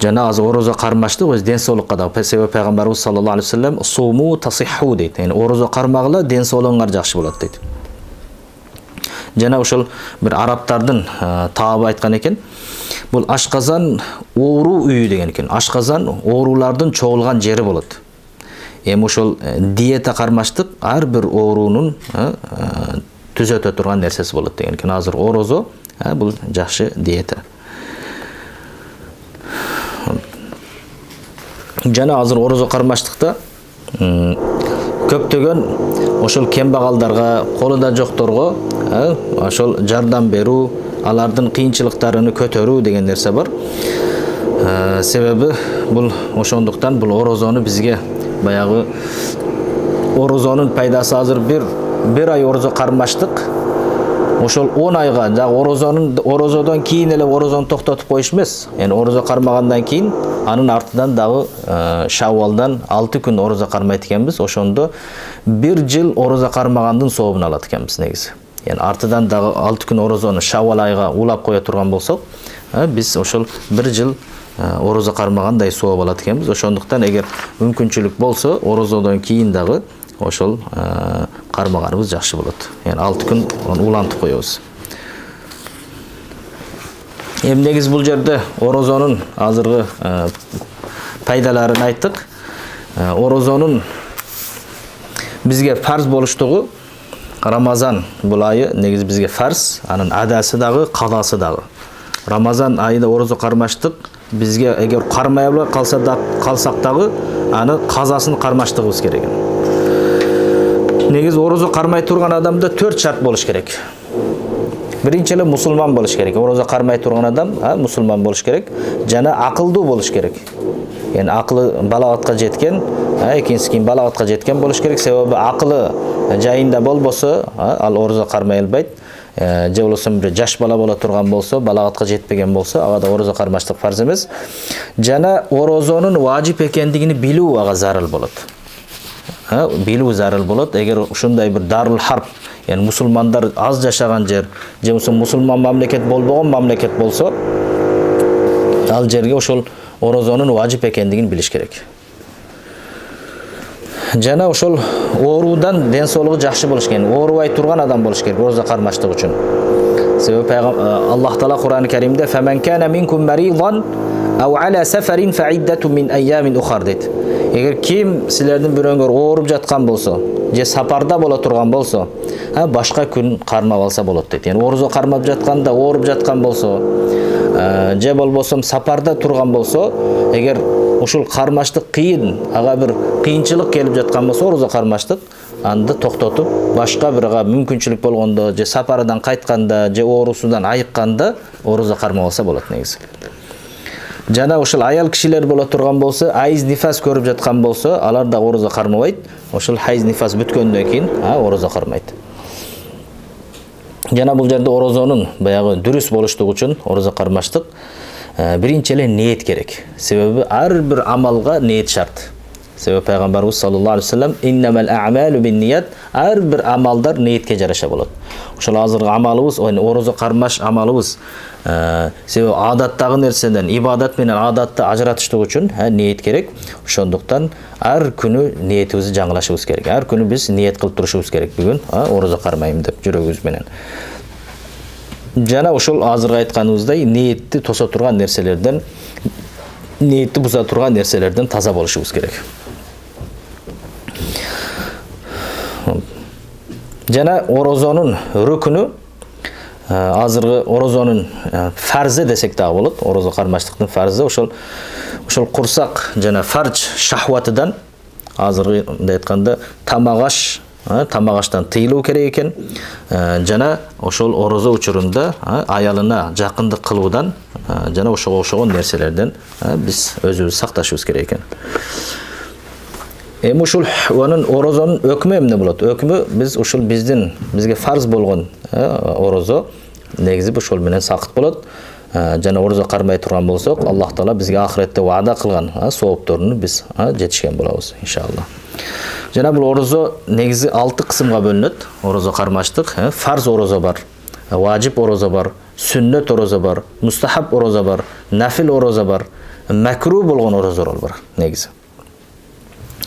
A: Жана азыр орозо кармаштык өз ден соолукка да, себеби пайгамбарыбыз саллаллаху алейхи ва саллям суму тасиху дейт. Яни орозо кармагыла ден соолугуңар жакшы болот дейт. Жана ошол бир арабтардын таабы айткан экен. Бул ашказан оору үйү деген экен. Ашказан оорулардын чогулган жери болот. Эми ошол диета кармаштык ар бир оорунун түзөтө турган нерсеси болот деген экен. Азыр орозо бул жакшы диета. Жана азыр орозо кармаштыкта көптөгөн ошол кембагалдарга, колунда жокторго ошол жардам берүү, алардын кыйынчылыктарын көтөрүү деген нерсе бар. Себеби бул ошондуктан бул орозону бизге баягы орозонун пайдасы азыр бир ай орозо кармаштык. Ошол 10 айга дагы орозодон кийин эле орозону токтотуп коюш эмес. Эми орозо кармагандан кийин анын артынан дагы Шаввалдан 6 күн орозо кармайт экенбиз. Ошондо 1 жыл орозо кармагандын сообун алат экенбиз негизи. Yani артыдан дагы 6 күн орозону Шаввал айга улап кое турган болсок, биз ошол 1 жыл орозо кармагандай сооп алат экенбиз. Ошондуктан эгер мүмкүнчүлүк болсо, орозодон кийин дагы ошол кармаганыбыз жакшы болот. Yani 6 күн улантып коебуз. Эми негиз бул жерде орозонун азыркы пайдаларын айттык. Орозонун бизге фарз болуштугу Рамазан бул айы негиз бизге фарз, анын адасы дагы, кадасы дагы. Рамазан айында орозо кармаштык, бизге эгер кармай калсак дагы аны казасын кармаштыгыбыз керек. Негиз орозо кармай турган адамда 4 шарт болуш керек. Биринчи эле мусулман болуш керек. Орозо кармай турган адам мусулман болуш керек. Жана акылдуу болуш керек. Yani акылы балагатка жеткен, экинчиси кийин балагатка жеткен болуш керек. Себеби акылы жайында болбосо, ал орозо кармай албайт. Же болсо бир жаш бала боло турган болсо, балагатка жетпеген болсо, ага да орозо кармаштык фарз эмес. Жана орозонун важип экендигини билүү ага зарыл болот. Билүү зарыл болот. Эгер ушундай бир дарул харп, yani мусулмандар аз жашаган жер, же болсо мусулман мамлекет болбогон мамлекет болсо, ал жерге ошол орозонун важип экендигин билиш керек. Жана ошол оорудан ден соолугу жакшы болуш керек. Оорубай турган адам болуш керек орозо кармаштык үчүн. Себеби Аллах Таала Кур'ан-ы Каримде "Фаман кана минкум маридан ау ала сафарин фаиддату мин айямин ухар" дейт. Эгер ким силердин бирөөңөр ооруп жаткан болсо, же сапарда боло турган болсо, башка күн кармап алса болот дейт. Yani орозо кармап жатканда, ооруп жаткан болсо, же болбосо сапарда турган болсо, эгер ушул кармаштык кыйын, ага бир кыйынчылык келип жаткан болсо, орозо кармаштык анда токтотуп, башка бир мүмкүнчүлүк болгондо, же сапардан кайтканда, же оорусудан айыкканда орозо кармап алса болот негизи. Жана ошол аял кишилер боло турган болсо, айыз нифас көрүп жаткан болсо, алар да орозо кармабайт. Ошол хайыз нифас бүткөндөн кийин орозо кармайт. Жана бул жерде орозонун баягы дүрүс болуштугу үчүн орозо кармаштык биринчи эле ниет керек. Себеби ар бир амалга ниет шарт. Себеби пайгамбарыбыз саллаллаху алейхи вассалам иннамал а'малу бинният, ар бир амалдар ниетке жараша болот. Ошол азыркы амалыбыз, орозо кармаш амалыбыз себеби адаттагы нерседен, ибадат менен адатты ажыратыштык үчүн ниет керек. Ошондуктан ар күнү ниетибизди жаңылашыбыз керек. Ар күнү биз ниет кылып турушубуз керек. Бүгүн орозо кармайм деп жүрөгүбүз менен. Жана ошол азыркы айтканыбыздай ниетти тосо турган нерселерден, ниетти буза турган нерселерден таза болушубуз керек. Жана орозонун рүкүнү, азыркы орозонун фарзы десек дагы болот. Орозо кармаштыктын фарзы ошол курсак жана фарж шахватыдан, азыркы айтканда тамагаштан тыйылуу керек экен. Жана ошол орозо учурунда аялына жакындык кылуудан жана ошого окшогон нерселерден биз өзүбүздү сакташыбыз керек экен. Эми ушул орозонун өкмү эмне болот? Өкмү биз ушул бизге фарз болгон орозо негизи ушул менен сакыт болот. Жана орозо кармай турган болсок, Аллах Таала бизге ахиретте ваада кылган соопторуну биз жетишкен болобуз иншалла. Жана бул орозо негизи 6 кысымга бөлүнөт. Орозо кармаштык, фарз орозо бар, важип орозо бар, сүннөт орозо бар, мустахаб орозо бар, нафил орозо бар, макру болгон орозолор бар негизи.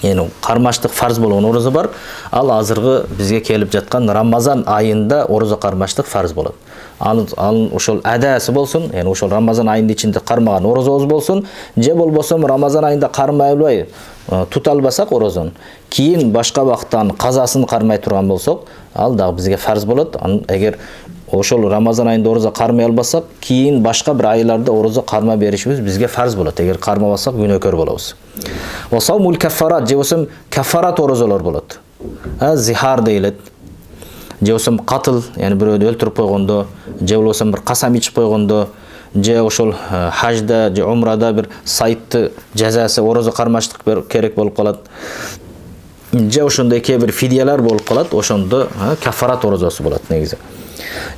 A: Эми кармаштык фарз болгон орозо бар. Ал азыркы бизге келип жаткан Рамазан айында орозо кармаштык фарз болот. Анын ошол адасы болсун, эми ошол Рамазан айынын ичинде кармаган орозобуз болсун, же болбосо Рамазан айында кармай албай тута албасак орозон, кийин башка убакыттан казасын кармай турган болсок, ал дагы бизге фарз болот. Эгер ошол Рамазан айында орозо кармай албасак, кийин башка бир айларда орозо карма беришибиз бизге фарз болот. Эгер кармабасак күнөөкөр болобуз. Васаумул каффарат, же болсо каффарат орозолор болот. Зихар дейилет. Же болсо катыл, яны бирөөдү өлтүрүп койгондо, же болбосо бир касам ичип койгондо, же ошол хажда, же умрада бир сайтты жазасы орозо кармаштык керек болуп калат. Же ошондой кээ бир фидиялар болуп калат, ошондо каффарат орозосу болот негизи.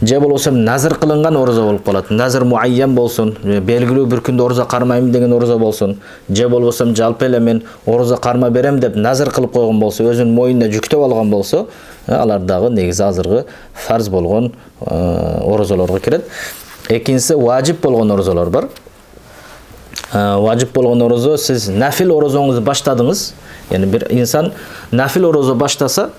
A: Же болбосо назыр кылынган орозо болуп калат. Назыр муайян болсун, белгилүү бир күндө орозо кармайм деген орозо болсун. Же болбосо жалпы эле мен орозо карма берем деп назыр кылып койгон болсо, өзүнүн моюнуна жүктөп алган болсо, алар дагы негизи азыркы фарз болгон орозолорго кирет. Экинчиси важип болгон орозолор бар. Важип болгон орозо, сиз нафил орозоңузду баштадыңыз. Яны бир инсан нафил орозо баштаса,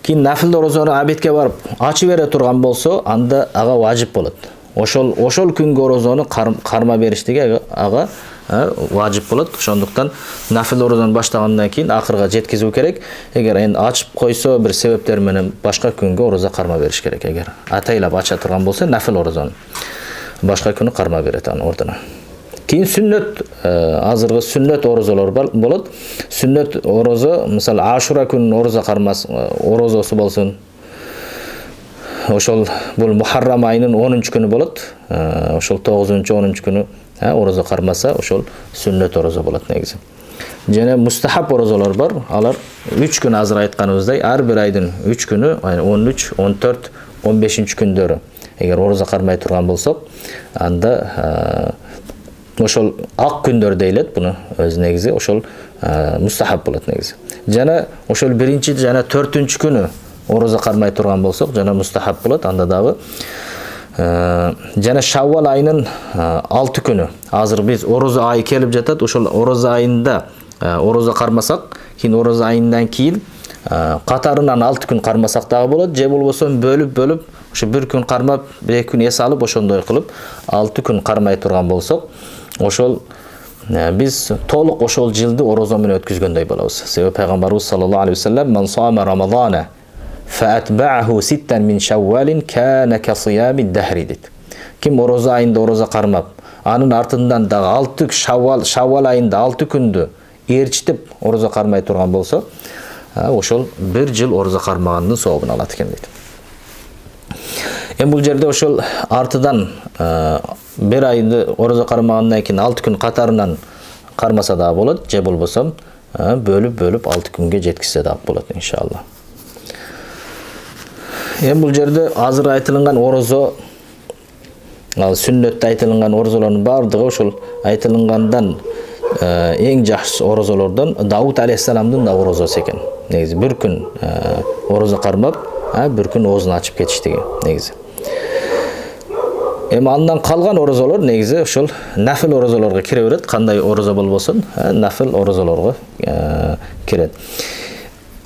A: кийин нафил орозону абетке барып ачып бере турган болсо, анда ага важип болот. Ошол күнгө орозону карма бериштиги ага важип болот. Ошондуктан нафил орозону баштагандан кийин акырга жеткизүү керек. Эгер эми ачып койсо, бир себептер менен башка күнгө орозо карма бериш керек. Эгер атайлап ача турган болсо, нафил орозону башка күнү карма берет анын ордуна. Кийин сүннөт, азыркы сүннөт орозолор болот. Сүннөт орозо, мисалы Ашура күнүнүн орозо кармас орозосу болсун. Ошол бул Мухаррам айынын 10-күнү болот. Ошол 9-10 күнү орозо кармаса, ошол сүннөт орозо болот негизи. Жана мустахаб орозолор бар. Алар 3 күн азыр айтканыбыздай, ар бир айдын 3 күнү, 13, 14, 15-күндөрү. Эгер орозо кармай турган болсок, анда ошол ак күндөр дейлет, буну өз негизи ошол мустахаб болот негизи. Жана ошол 1-чи жана 4-күнү күнү орозо кармай турган болсок, жана мустахаб болот, анда дагы. Жана Шаввал айынын 6 күнү. Азыр биз орозо айы келип жатат, ошол орозо айында орозо кармасак, кийин орозо айынан кийин катарынан 6 күн кармасак дагы болот, же болбосо бөлүп ошо 1 күн кармап, 2 күн эс алып, ошондой кылып 6 күн кармай турган болсок, ошол биз толук ошол жылды орозо менен өткүзгөндөй болобуз. Себеби пайгамбарыбыз саллаллаху алейхи вассалам "Ман сама Рамазана фаатба'аху 6 мин Шаввалин кана касиями дахри" дейт. Ким орозо айында орозо кармап, анын артынан дагы 6 Шаввал айында 6 күндү ээрчитип орозо кармай турган болсо, ошол 1 жыл орозо кармагандын сообун алат экен дейт. Бул жерде ошол артыдан bir ayda oruza karmagandan keyin 6 gün qatarынан karmasa da bolot, je bolbosam bölüp 6 günge jetkizse da bolot inşallah. Bu jerde azır aytılgan orozo, sünnetте aytılgan orozoların bardыгы ошол aytılgandan эң жакшы орозолордон Давуд алейхисаламдын да орозосу экен. Негизи бир күн орозо кармап, бир күн оозун ачып кетиштиги негизи. Эми андан калган орозолор негизи ошол нафил орозолорго кире берет. Кандай орозо болбосун, нафил орозолорго кирет.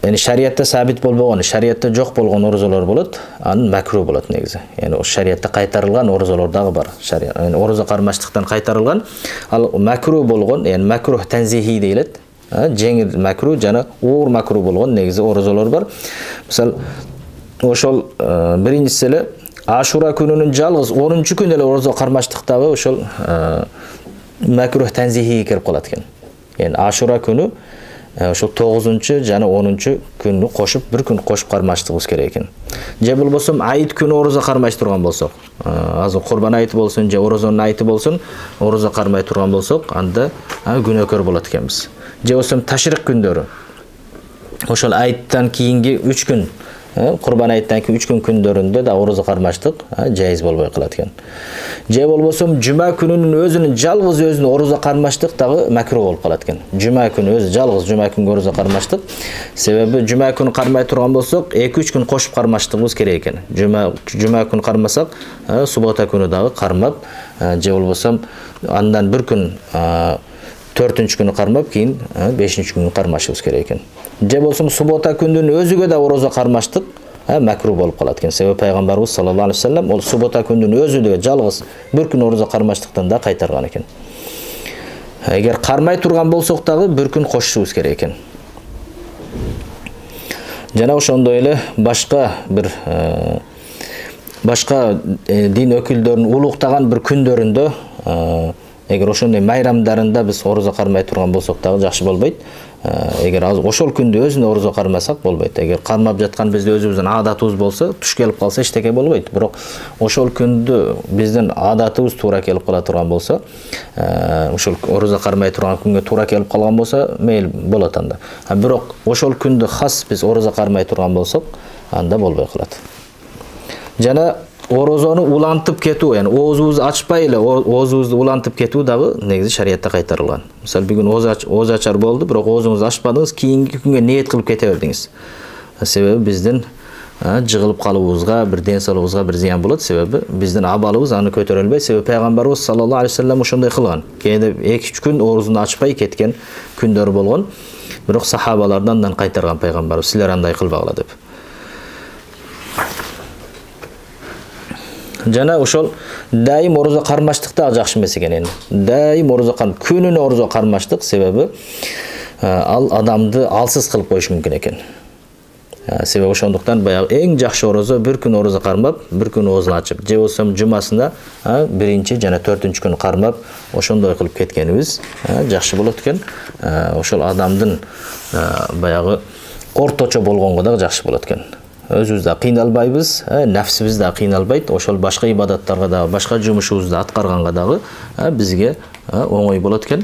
A: Yani şeriatta sabit bolбогон, şeriatta жок болгон орозолор болот, анын макруh болот негизи. Yani o şeriatta кайтарылган орозолор дагы бар. Шариат, yani орозо кармаштыктан кайтарылган, ал макруh болгон, yani макруh танзихи дейлет. Жеңил макруh жана оор макруh болгон негизи орозолор бар. Мисал, ошол биринчиси эле Ашура күнүнүн жалгыз 10-күнү эле орозо кармаштыктагы ошол макруh танзихи кирип калат экен. Yani Ашура күнү ошол 9 жана 10 күнү кошуп, бир күн кошуп кармаштыгыбыз керек экен. Же болбосо айт күнү орозо кармай турган болсок, азыр Курбан айты болсун, же орозонун айты болсун, орозо кармай турган болсок, анда күнөөкөр болот экенбиз. Же болбосо ташрик күндөрү. Ошол айттан кийинки 3 күн, Курбан айттан кийин 3 күн күндөрүндө да орозо кармаштык жайыз болбой калат экен. Же болбосо жума күнүнүн өзүнүн жалгыз өзүнө орозо кармаштык дагы макруh болуп калат экен. Жума күнү өзү жалгыз жума күнгө орозо кармаштык. Себеби жума күнү кармай турган болсок, 2-3 күн кошуп кармаштыгыбыз керек экен. Жума күнү кармасак, субота күнү дагы кармап, же болбосо андан бир күн 4-күнү күнү кармап, кийин 5-күнү күнү кармашыбыз керек экен. Же болсо субота күндүн өзүгө да орозо кармаштык макруh болуп калат экен. Себеби пайгамбарыбыз саллаллаху алейхи ва саллям ол субота күндүн өзүндө жалгыз бир күн орозо кармаштыктан да кайтарган экен. Эгер кармай турган болсок дагы бир күн кошушубуз керек экен. Жана ошондой эле башка дин өкүлдөрүнүн улуктаган бир күндөрүндө эгер ошондой майрамдарында биз орозо кармай турган болсок дагы жакшы болбойт. Эгер ошол күндө өзүнө орозо кармасак болбойт. Эгер кармап жаткан бизде өзүбүздүн адатыбыз болсо, туш келип калса эчтеке болбойт. Бирок ошол күндө биздин адатыбыз туура келип кала турган болсо, ошол орозо кармай турган күнгө туура келип калган болсо, мейли болот анда. Бирок ошол күндө хас биз орозо кармай турган болсок, анда болбой калат. Жана орозону улантып кетүү, yani оозубузду ачпай эле оозубузду улантып кетүү дагы негизи шариатта кайтарылган. Мисалы бүгүн ооз ачар болду, бирок оозуңузду ачпадыңыз, кийинки күнгө ниет кылып кете бердиңиз. Себеби биздин жыгылып калуубузга, бир ден соолугубузга бир зыян болот. Себеби биздин абалыбыз аны көтөрө албайт. Себеби пайгамбарыбыз саллаллаху алейхи ва саллям ошондой кылган. Кээде 2-3 күн оозун ачпай кеткен күндөр болгон. Бирок сахабалардан андан кайтарган пайгамбарыбыз, силер андай кылбагыла деп. Жана ошол дайым орозо кармаштык да жакшы эмес экен эми. Дайым орозо күнүнө орозо кармаштык, себеби ал адамды алсыз кылып коюшу мүмкүн экен. Себеби ошондуктан баягы эң жакшы орозо бир күн орозо кармап, бир күн оозун ачып, же болсо жумасына 1-чи жана 4-күн күнү кармап, ошондой кылып кеткенибиз жакшы болот экен. Ошол адамдын баягы орточо болгонго да жакшы болот экен. Өзүбүз да кыйналбайбыз, нафсибиз да кыйналбайт. Ошол башка ибадаттарга да, башка жумушубузду аткарганга дагы бизге оңой болот экен.